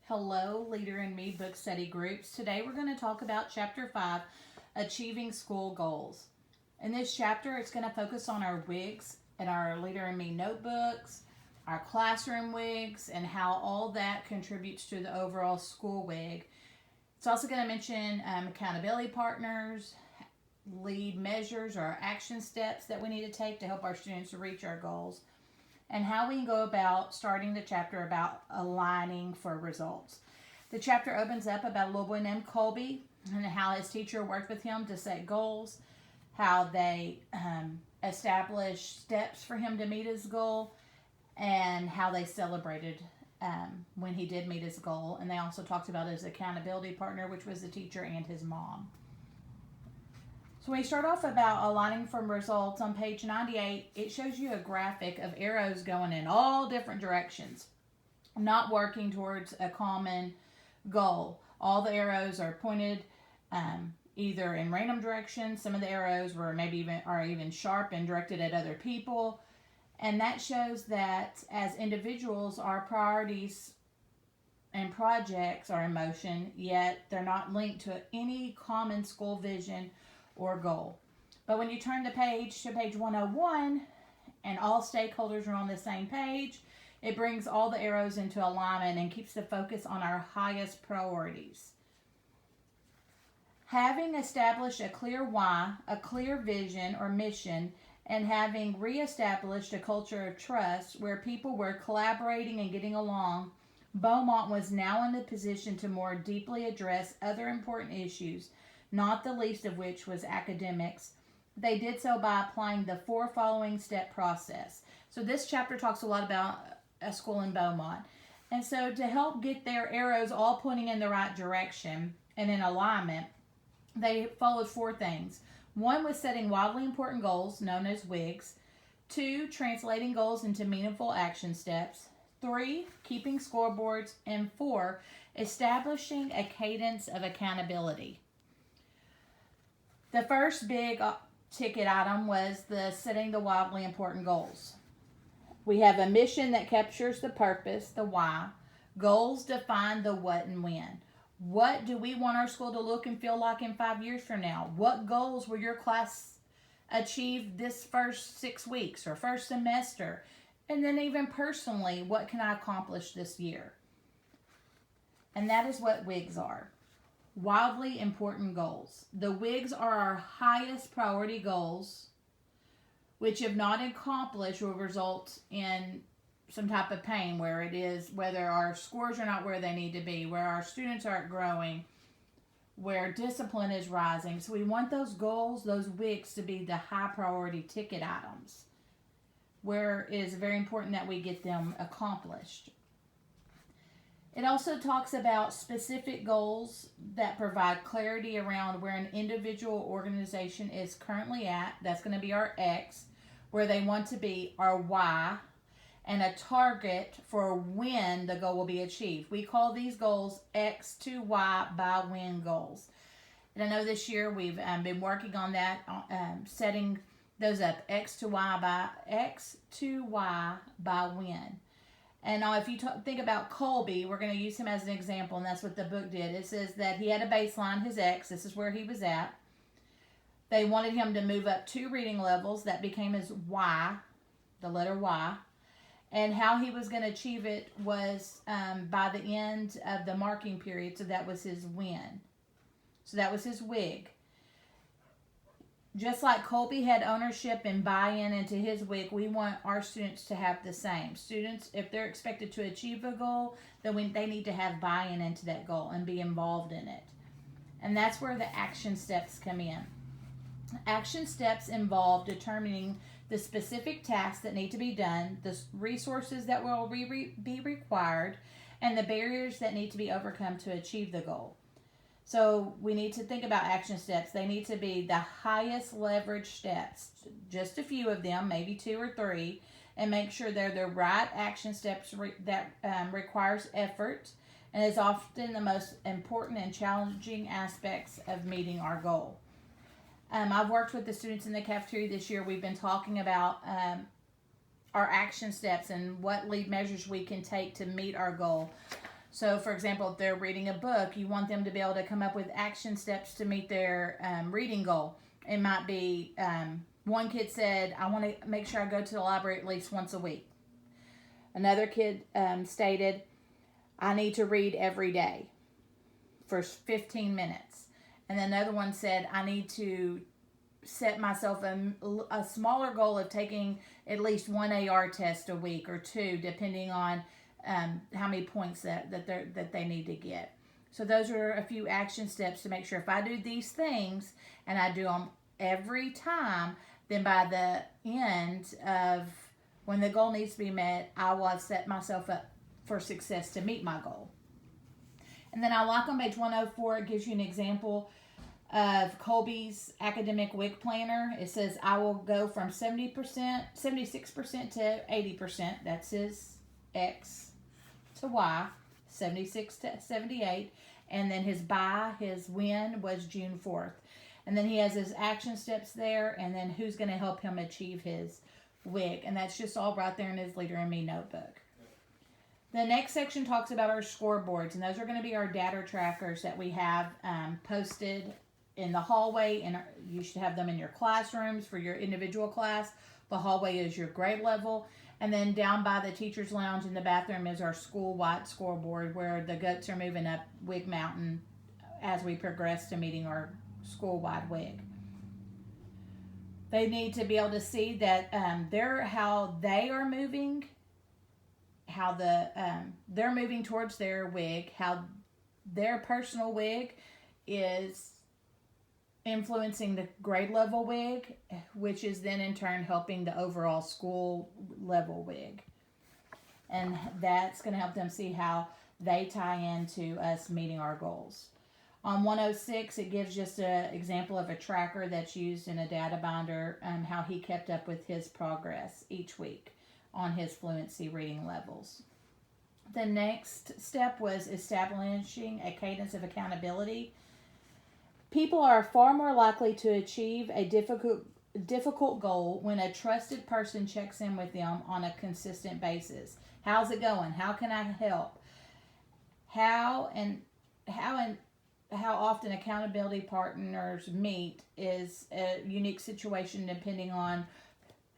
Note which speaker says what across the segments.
Speaker 1: Hello, Leader in Me book study groups. Today we're going to talk about Chapter 5, Achieving School Goals. In this chapter, it's going to focus on our WIGs and our Leader in Me notebooks, our classroom WIGs, and how all that contributes to the overall school WIG. It's also going to mention accountability partners, lead measures or action steps that we need to take to help our students reach our goals, and how we can go about starting the chapter about aligning for results. The chapter opens up about a little boy named Colby and how his teacher worked with him to set goals, how they established steps for him to meet his goal, and how they celebrated when he did meet his goal. And they also talked about his accountability partner, which was the teacher and his mom. So we start off about aligning from results on page 98. It shows you a graphic of arrows going in all different directions, not working towards a common goal. All the arrows are pointed either in random directions. Some of the arrows were maybe even sharp and directed at other people. And that shows that as individuals, our priorities and projects are in motion, yet they're not linked to any common school vision or goal. But when you turn the page to page 101 and all stakeholders are on the same page, it brings all the arrows into alignment and keeps the focus on our highest priorities. Having established a clear why, a clear vision or mission, and having reestablished a culture of trust where people were collaborating and getting along, Beaumont was now in the position to more deeply address other important issues, not the least of which was academics. They did so by applying the 4 following step process. So this chapter talks a lot about a school in Beaumont. And so to help get their arrows all pointing in the right direction and in alignment, they followed 4 things. 1 was setting wildly important goals, known as WIGs. 2, translating goals into meaningful action steps. 3, keeping scoreboards. And 4, establishing a cadence of accountability. The first big ticket item was the setting the wildly important goals. We have a mission that captures the purpose, the why. Goals define the what and when. What do we want our school to look and feel like in 5 years from now? What goals will your class achieve this first 6 weeks or first semester? And then even personally, what can I accomplish this year? And that is what WIGs are. Wildly important goals. The WIGs are our highest priority goals, which if not accomplished will result in some type of pain, whether our scores are not where they need to be, where our students aren't growing, where discipline is rising. So we want those goals, those WIGs, to be the high priority ticket items, where it is very important that we get them accomplished. It also talks about specific goals that provide clarity around where an individual organization is currently at. That's going to be our X, where they want to be, our Y, and a target for when the goal will be achieved. We call these goals X to Y by when goals. And I know this year we've been working on that, setting those up, X to Y by when. And if you think about Colby, we're going to use him as an example, and that's what the book did. It says that he had a baseline, his X. This is where he was at. They wanted him to move up 2 reading levels. That became his Y, the letter Y. And how he was going to achieve it was by the end of the marking period. So that was his win. So that was his WIG. Just like Colby had ownership and buy-in into his WIG, we want our students to have the same. Students, if they're expected to achieve a goal, then they need to have buy-in into that goal and be involved in it. And that's where the action steps come in. Action steps involve determining the specific tasks that need to be done, the resources that will be required, and the barriers that need to be overcome to achieve the goal. So we need to think about action steps. They need to be the highest leverage steps, just a few of them, maybe 2 or 3, and make sure they're the right action steps that requires effort and is often the most important and challenging aspects of meeting our goal. I've worked with the students in the cafeteria this year. We've been talking about our action steps and what lead measures we can take to meet our goal. So, for example, if they're reading a book, you want them to be able to come up with action steps to meet their reading goal. It might be one kid said, I want to make sure I go to the library at least once a week. Another kid stated, I need to read every day for 15 minutes. And then another one said, I need to set myself a smaller goal of taking at least one AR test a week or two, depending on how many points that they need to get. So those are a few action steps to make sure if I do these things and I do them every time, then by the end of when the goal needs to be met, I will have set myself up for success to meet my goal. And then I like on page 104, it gives you an example of Kolbe's academic week planner. It says, I will go from 70%, 76% to 80%. That's his X to Y, 76 to 78. And then his win was June 4th. And then he has his action steps there, and then who's going to help him achieve his WIG. And that's just all right there in his Leader in Me notebook. The next section talks about our scoreboards, and those are going to be our data trackers that we have posted in the hallway, and you should have them in your classrooms for your individual class. The hallway is your grade level, and then down by the teacher's lounge in the bathroom is our school-wide scoreboard where the goats are moving up WIG Mountain as we progress to meeting our school-wide WIG. They need to be able to see that how they are moving, how they're moving towards their WIG, how their personal WIG is influencing the grade level WIG, which is then in turn helping the overall school level WIG. And that's going to help them see how they tie into us meeting our goals. On 106, it gives just an example of a tracker that's used in a data binder, how he kept up with his progress each week on his fluency reading levels. The next step was establishing a cadence of accountability. People are far more likely to achieve a difficult goal when a trusted person checks in with them on a consistent basis. How's it going? How can I help? How often accountability partners meet is a unique situation depending on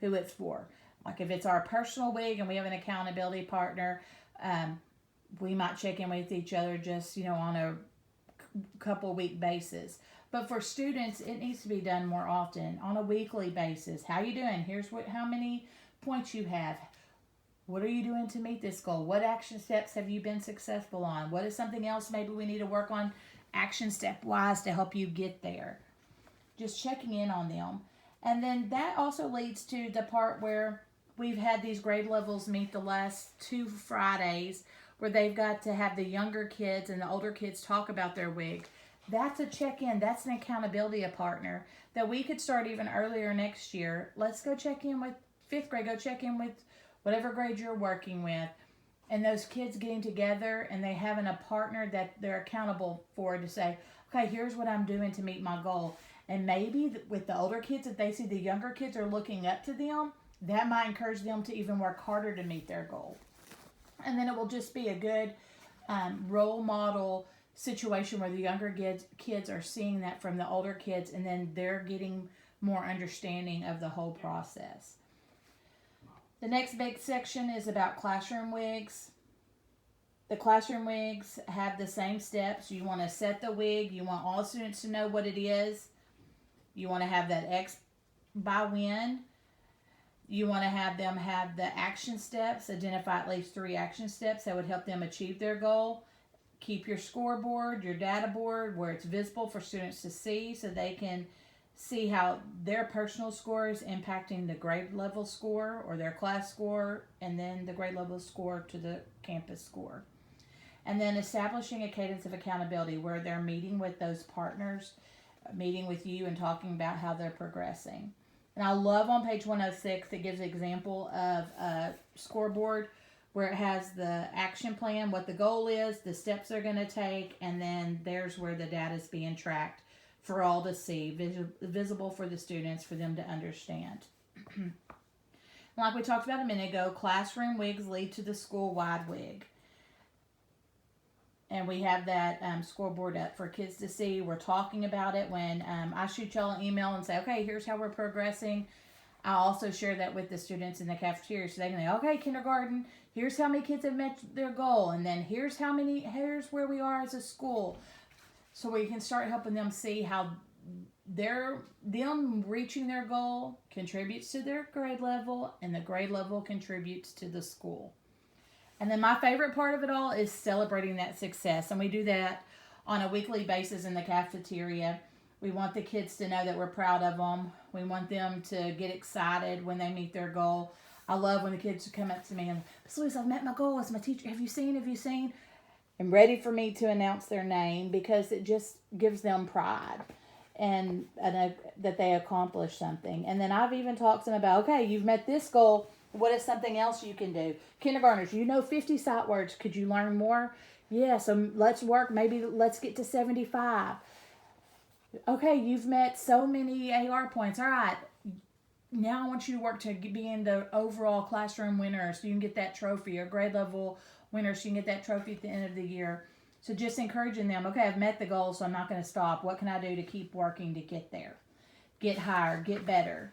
Speaker 1: who it's for. Like if it's our personal WIG and we have an accountability partner, we might check in with each other just, on a couple week basis. But for students, it needs to be done more often on a weekly basis. How you doing? Here's how many points you have. What are you doing to meet this goal? What action steps have you been successful on? What is something else maybe we need to work on action step wise to help you get there? Just checking in on them. And then that also leads to the part where we've had these grade levels meet the last 2 Fridays where they've got to have the younger kids and the older kids talk about their WIG. That's a check-in. That's an accountability partner that we could start even earlier next year. Let's go check in with 5th grade. Go check in with whatever grade you're working with. And those kids getting together and they having a partner that they're accountable for to say, okay, here's what I'm doing to meet my goal. And maybe with the older kids, if they see the younger kids are looking up to them, that might encourage them to even work harder to meet their goal. And then it will just be a good role model situation where the younger kids are seeing that from the older kids, and then they're getting more understanding of the whole process. The next big section is about classroom WIGs. The classroom WIGs have the same steps. You want to set the WIG. You want all students to know what it is. You want to have that X by when. You want to have them have the action steps, identify at least 3 action steps that would help them achieve their goal. Keep your scoreboard, your data board, where it's visible for students to see so they can see how their personal score is impacting the grade level score or their class score, and then the grade level score to the campus score. And then establishing a cadence of accountability where they're meeting with those partners, meeting with you and talking about how they're progressing. And I love on page 106, it gives an example of a scoreboard where it has the action plan, what the goal is, the steps they're going to take, and then there's where the data is being tracked for all to see, visible for the students, for them to understand. Like we talked about a minute ago, classroom WIGs lead to the school-wide WIG. and we have that scoreboard up for kids to see. We're talking about it when I shoot y'all an email and say, okay, here's how we're progressing. I also share that with the students in the cafeteria so they can say, okay, kindergarten, here's how many kids have met their goal, and then here's where we are as a school. So we can start helping them see how them reaching their goal contributes to their grade level, and the grade level contributes to the school. And then my favorite part of it all is celebrating that success. And we do that on a weekly basis in the cafeteria. We want the kids to know that we're proud of them. We want them to get excited when they meet their goal. I love when the kids come up to me and, Miss Louise, I've met my goal as my teacher. Have you seen? And ready for me to announce their name, because it just gives them pride and that they accomplished something. And then I've even talked to them about, okay, you've met this goal. What is something else you can do? Kindergartners, 50 sight words. Could you learn more? Yeah, so let's work. Maybe let's get to 75. Okay, you've met so many AR points. All right, now I want you to work to be in the overall classroom winner so you can get that trophy, or grade level winner so you can get that trophy at the end of the year. So just encouraging them, okay, I've met the goal, so I'm not going to stop. What can I do to keep working to get there? Get higher, get better.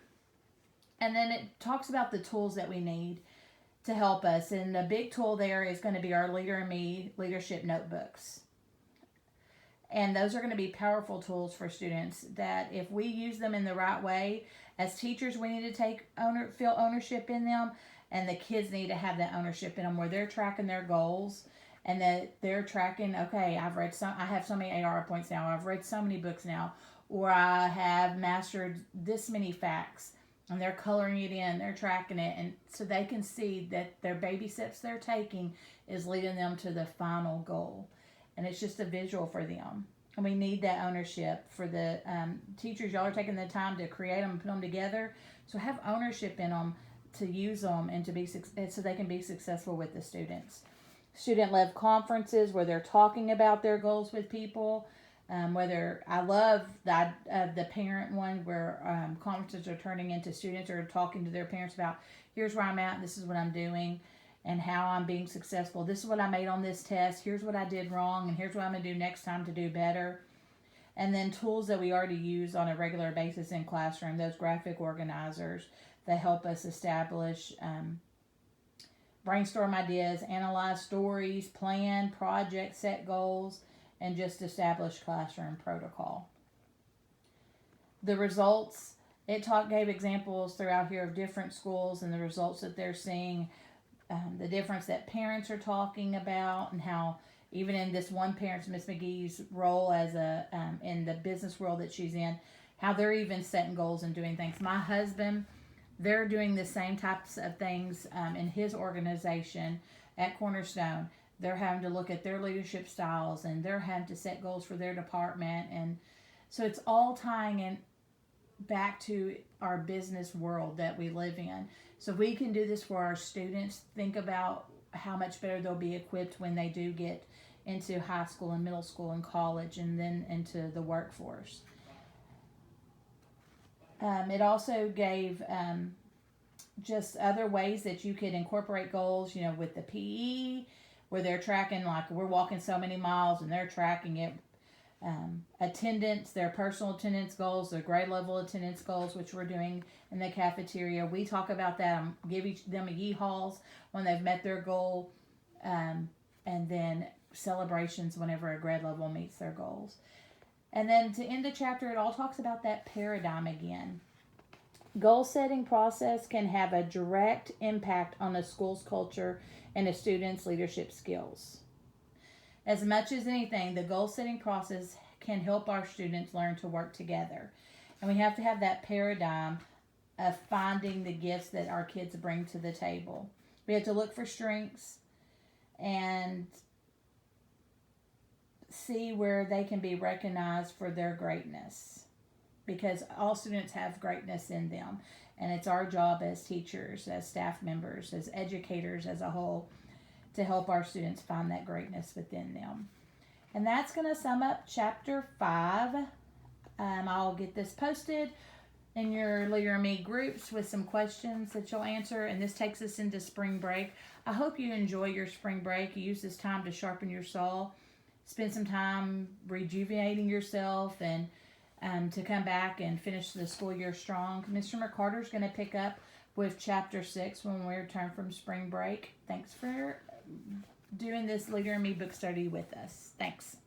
Speaker 1: And then it talks about the tools that we need to help us. And the big tool there is going to be our Leader in Me leadership notebooks. And those are going to be powerful tools for students that if we use them in the right way, as teachers, we need to feel ownership in them. And the kids need to have that ownership in them where they're tracking their goals. And that they're tracking, okay, I have so many AR points now. I've read so many books now. Or I have mastered this many facts. And they're coloring it in. They're tracking it. And so they can see that their baby steps they're taking is leading them to the final goal. And it's just a visual for them. And we need that ownership for the teachers. Y'all are taking the time to create them and put them together. So have ownership in them to use them and so they can be successful with the students. Student-led conferences where they're talking about their goals with people. Whether I love the parent one where conferences are turning into students or talking to their parents about, here's where I'm at, this is what I'm doing, and how I'm being successful. This is what I made on this test. Here's what I did wrong, and here's what I'm going to do next time to do better. And then tools that we already use on a regular basis in classroom, those graphic organizers that help us establish brainstorm ideas, analyze stories, plan projects, set goals, and just establish classroom protocol. The results, gave examples throughout here of different schools and the results that they're seeing, the difference that parents are talking about, and how even in this one parent's, Miss McGee's role as in the business world that she's in, how they're even setting goals and doing things. My husband, they're doing the same types of things in his organization at Cornerstone. They're having to look at their leadership styles, and they're having to set goals for their department. And so it's all tying in back to our business world that we live in. So if we can do this for our students, think about how much better they'll be equipped when they do get into high school and middle school and college and then into the workforce. It also gave just other ways that you could incorporate goals, with the PE, where they're tracking, like we're walking so many miles and they're tracking it. Attendance, their personal attendance goals, their grade level attendance goals, which we're doing in the cafeteria. We talk about that and give them a yeehaws when they've met their goal, and then celebrations whenever a grade level meets their goals. And then to end the chapter, it all talks about that paradigm again. Goal setting process can have a direct impact on a school's culture and a student's leadership skills. As much as anything, the goal setting process can help our students learn to work together. And we have to have that paradigm of finding the gifts that our kids bring to the table. We have to look for strengths and see where they can be recognized for their greatness, because all students have greatness in them, and it's our job as teachers, as staff members, as educators as a whole to help our students find that greatness within them. And that's going to sum up chapter 5. I'll get this posted in your Leader in Me groups with some questions that you'll answer, and this takes us into spring break. I hope you enjoy your spring break. You use this time to sharpen your saw spend some time rejuvenating yourself and to come back and finish the school year strong. Mr. McCarter's going to pick up with chapter 6 when we return from spring break. Thanks for doing this Leader in Me book study with us. Thanks.